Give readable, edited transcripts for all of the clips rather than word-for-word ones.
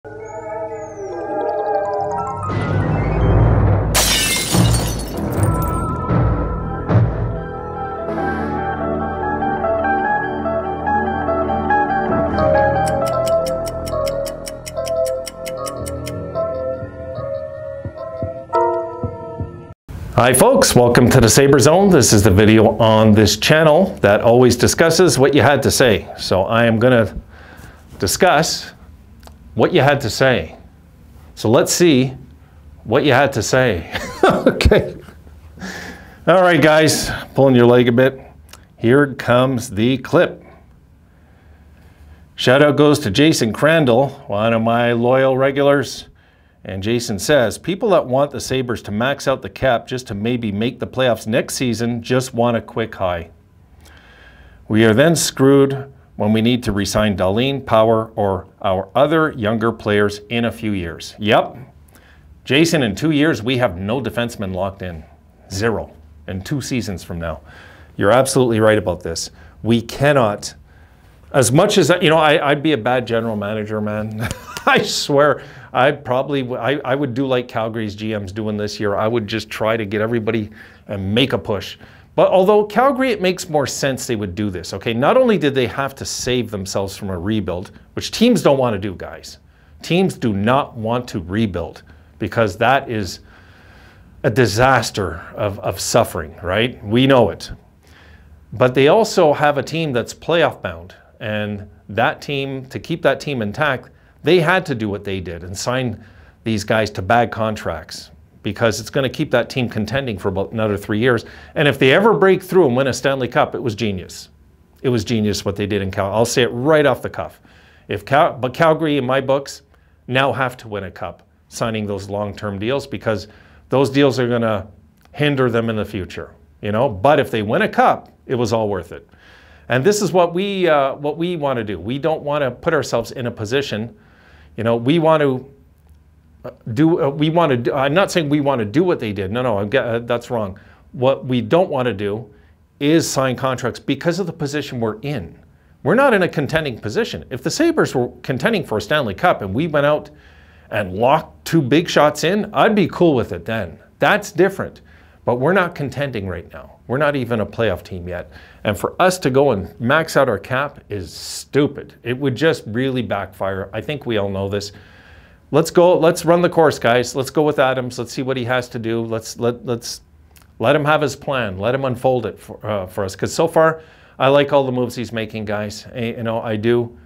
Hi folks, welcome to the Sabre Zone. This is the video on this channel that always discusses what you had to say. So I am going to discuss what you had to say. So let's see what you had to say. Okay. All right guys, pulling your leg a bit. Here comes the clip. Shout out goes to Jason Crandall, one of my loyal regulars. And Jason says, people that want the Sabres to max out the cap just to maybe make the playoffs next season just want a quick high. We are then screwed when we need to re-sign Darlene, Power, or our other younger players in a few years. Yep. Jason, in 2 years, we have no defensemen locked in. Zero. In 2 seasons from now. You're absolutely right about this. We cannot, as much as, you know, I'd be a bad general manager, man. I swear. I would do like Calgary's GM's doing this year. I would just try to get everybody and make a push. But although Calgary, it makes more sense they would do this, okay? Not only did they have to save themselves from a rebuild, which teams don't want to do, guys. Teams do not want to rebuild because that is a disaster of suffering, right? We know it. But they also have a team that's playoff bound. And that team, to keep that team intact, they had to do what they did and sign these guys to bad contracts because it's going to keep that team contending for about another 3 years. And if they ever break through and win a Stanley Cup, it was genius. It was genius what they did in Calgary. I'll say it right off the cuff. But Calgary, in my books, now have to win a cup, signing those long-term deals because those deals are going to hinder them in the future. You know, but if they win a cup, it was all worth it. And this is what we want to do. We don't want to put ourselves in a position. You know, we want to do, I'm not saying we want to do what they did. No, that's wrong. What we don't want to do is sign contracts because of the position we're in. We're not in a contending position. If the Sabres were contending for a Stanley Cup and we went out and locked 2 big shots in, I'd be cool with it then. That's different. But we're not contending right now. We're not even a playoff team yet. And for us to go and max out our cap is stupid. It would just really backfire. I think we all know this. Let's go, let's run the course, guys. Let's go with Adams. Let's see what he has to do. Let's let him have his plan. Let him unfold it for us. Because so far, I like all the moves he's making, guys. You know, I do.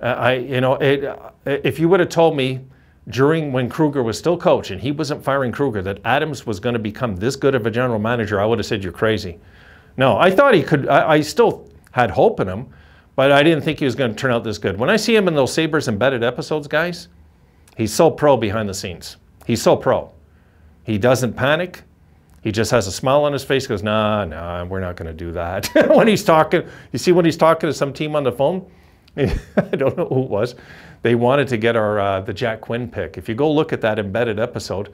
If you would have told me during when Kruger was still coach and he wasn't firing Kruger, that Adams was going to become this good of a general manager, I would have said you're crazy. No, I thought he could. I still had hope in him, but I didn't think he was going to turn out this good. When I see him in those Sabres embedded episodes, guys, he's so pro behind the scenes. He's so pro. He doesn't panic. He just has a smile on his face, goes, nah, we're not going to do that. When he's talking, you see when he's talking to some team on the phone, I don't know who it was. They wanted to get our the Jack Quinn pick. If you go look at that embedded episode,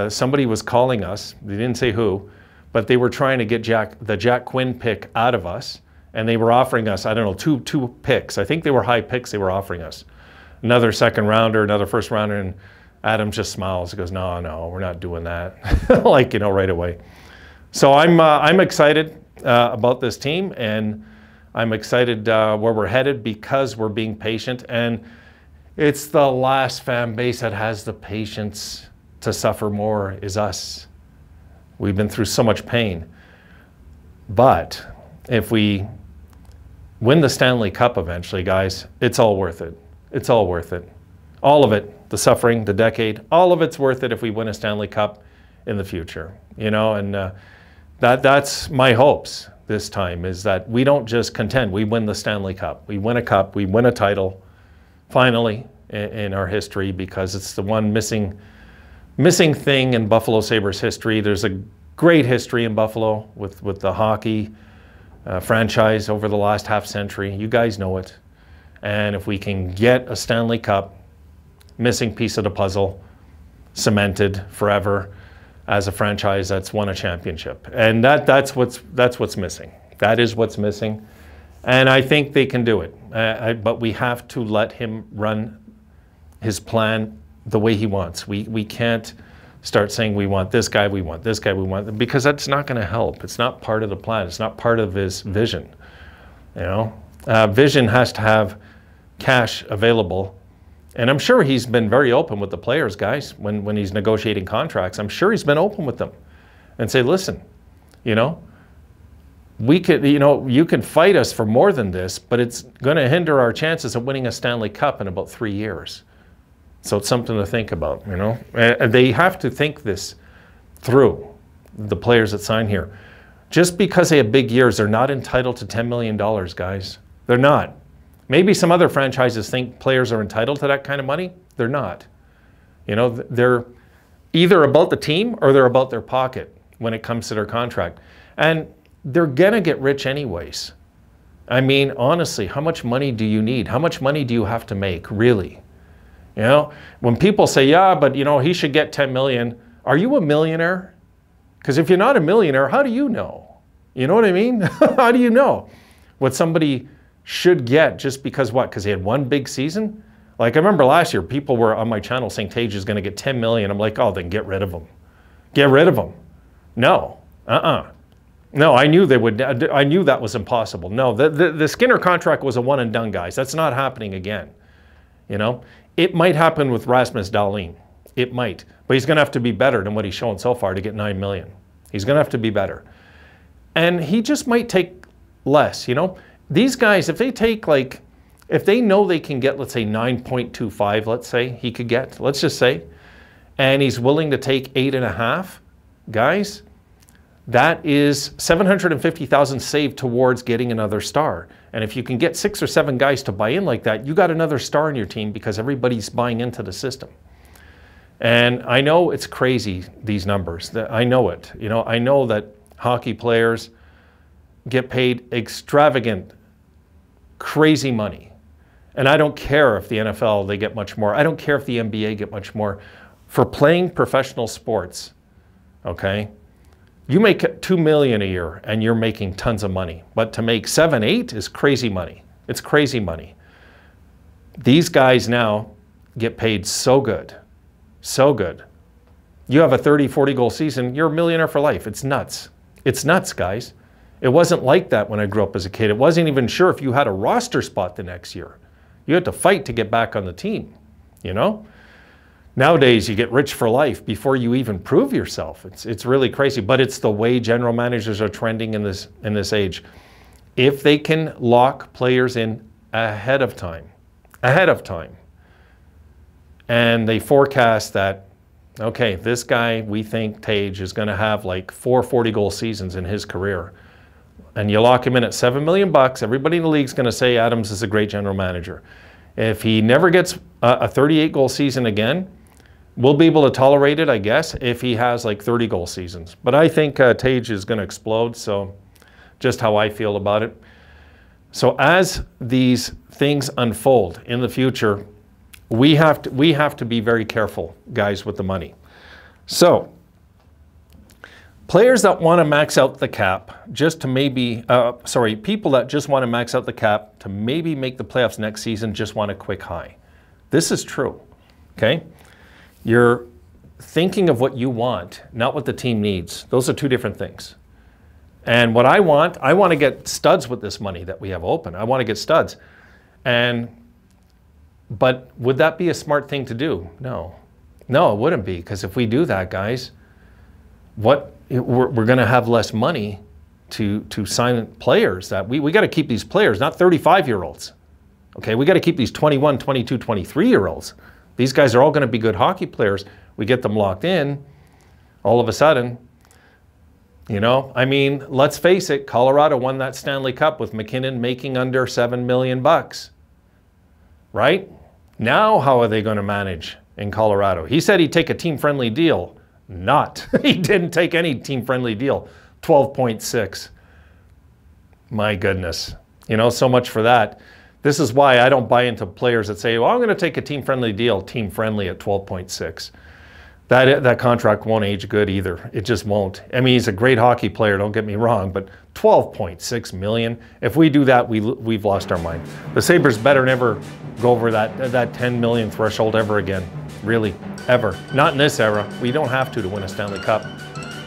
somebody was calling us. They didn't say who, but they were trying to get the Jack Quinn pick out of us, and they were offering us, I don't know, two picks. I think they were high picks they were offering us. Another second rounder, another first rounder, and Adam just smiles. He goes, no, we're not doing that. Like, you know, right away. So I'm excited about this team, and I'm excited where we're headed because we're being patient, and it's the last fan base that has the patience to suffer more is us. We've been through so much pain. But if we win the Stanley Cup eventually, guys, it's all worth it. It's all worth it. All of it, the suffering, the decade, all of it's worth it if we win a Stanley Cup in the future. You know, and that's my hopes this time, is that we don't just contend, we win the Stanley Cup. We win a cup, we win a title, finally, in our history, because it's the one missing thing in Buffalo Sabres history. There's a great history in Buffalo with the hockey franchise over the last half century. You guys know it. And if we can get a Stanley Cup, missing piece of the puzzle, cemented forever as a franchise that's won a championship. And that's what's missing. That is what's missing. And I think they can do it. But we have to let him run his plan the way he wants. We can't start saying we want this guy, we want this guy, we want, because that's not going to help. It's not part of the plan. It's not part of his vision. You know, vision has to have cash available. And I'm sure he's been very open with the players, guys, when he's negotiating contracts. I'm sure he's been open with them and say, listen, you know, we could, you know, you can fight us for more than this, but it's going to hinder our chances of winning a Stanley Cup in about 3 years. So it's something to think about, you know. They have to think this through, the players that sign here. Just because they have big years, they're not entitled to $10 million, guys. They're not. Maybe some other franchises think players are entitled to that kind of money. They're not. You know, they're either about the team or they're about their pocket when it comes to their contract. And they're going to get rich anyways. I mean, honestly, how much money do you need? How much money do you have to make, really? You know, when people say, yeah, but, you know, he should get 10 million. Are you a millionaire? Because if you're not a millionaire, how do you know? You know what I mean? How do you know what somebody should get just because what? Because he had one big season? Like, I remember last year, people were on my channel saying Tage is going to get 10 million. I'm like, oh, then get rid of him. Get rid of him. No. No, I knew they would. I knew that was impossible. No, the Skinner contract was a one and done, guys. That's not happening again. You know, it might happen with Rasmus Dahlin. It might, but he's going to have to be better than what he's shown so far to get 9 million. He's going to have to be better. And he just might take less, you know. These guys, if they take like, if they know they can get, let's say 9.25, let's say he could get, let's just say, and he's willing to take 8.5, guys, that is 750,000 saved towards getting another star. And if you can get 6 or 7 guys to buy in like that, you got another star in your team because everybody's buying into the system. And I know it's crazy, these numbers. I know it. You know, I know that hockey players get paid extravagant, crazy money. And I don't care if the NFL, they get much more. I don't care if the NBA get much more. For playing professional sports, okay, you make $2 million a year and you're making tons of money. But to make 7, 8 is crazy money. It's crazy money. These guys now get paid so good. So good. You have a 30, 40 goal season, you're a millionaire for life. It's nuts. It's nuts, guys. It wasn't like that when I grew up as a kid. It wasn't even sure if you had a roster spot the next year. You had to fight to get back on the team, you know? Nowadays, you get rich for life before you even prove yourself. It's really crazy, but it's the way general managers are trending in this age. If they can lock players in ahead of time, and they forecast that, okay, this guy, we think Tage is going to have like 4 40-goal seasons in his career, and you lock him in at $7 million, everybody in the league is going to say Adams is a great general manager. If he never gets a 38-goal season again, we'll be able to tolerate it, I guess, if he has like 30-goal seasons. But I think Tage is going to explode, so just how I feel about it. So as these things unfold in the future, we have to be very careful, guys, with the money. So players that want to max out the cap just to maybe, people that just want to max out the cap to maybe make the playoffs next season just want a quick high. This is true, okay? You're thinking of what you want, not what the team needs. Those are two different things. And what I want to get studs with this money that we have open. I want to get studs. But would that be a smart thing to do? No. No, it wouldn't be, because if we do that, guys, we're going to have less money to sign players. That we got to keep these players, not 35-year-olds. Okay, we got to keep these 21, 22, 23-year-olds. These guys are all going to be good hockey players. We get them locked in, all of a sudden, you know, I mean, let's face it, Colorado won that Stanley Cup with McKinnon making under $7 million, right? Now, how are they going to manage in Colorado? He said he'd take a team-friendly deal. Not. He didn't take any team-friendly deal. 12.6. My goodness. You know, so much for that. This is why I don't buy into players that say, well, I'm going to take a team-friendly deal, team-friendly at 12.6. That contract won't age good either. It just won't. I mean, he's a great hockey player, don't get me wrong, but 12.6 million, if we do that, we've lost our mind. The Sabres better never go over that 10 million threshold ever again. Really, ever. Not in this era. We don't have to win a Stanley Cup.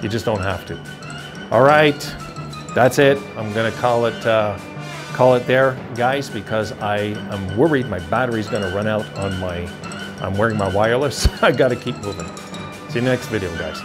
You just don't have to. All right, that's it. I'm gonna call it there, guys, because I am worried my battery's gonna run out on my, I'm wearing my wireless. I gotta keep moving. See you in the next video, guys.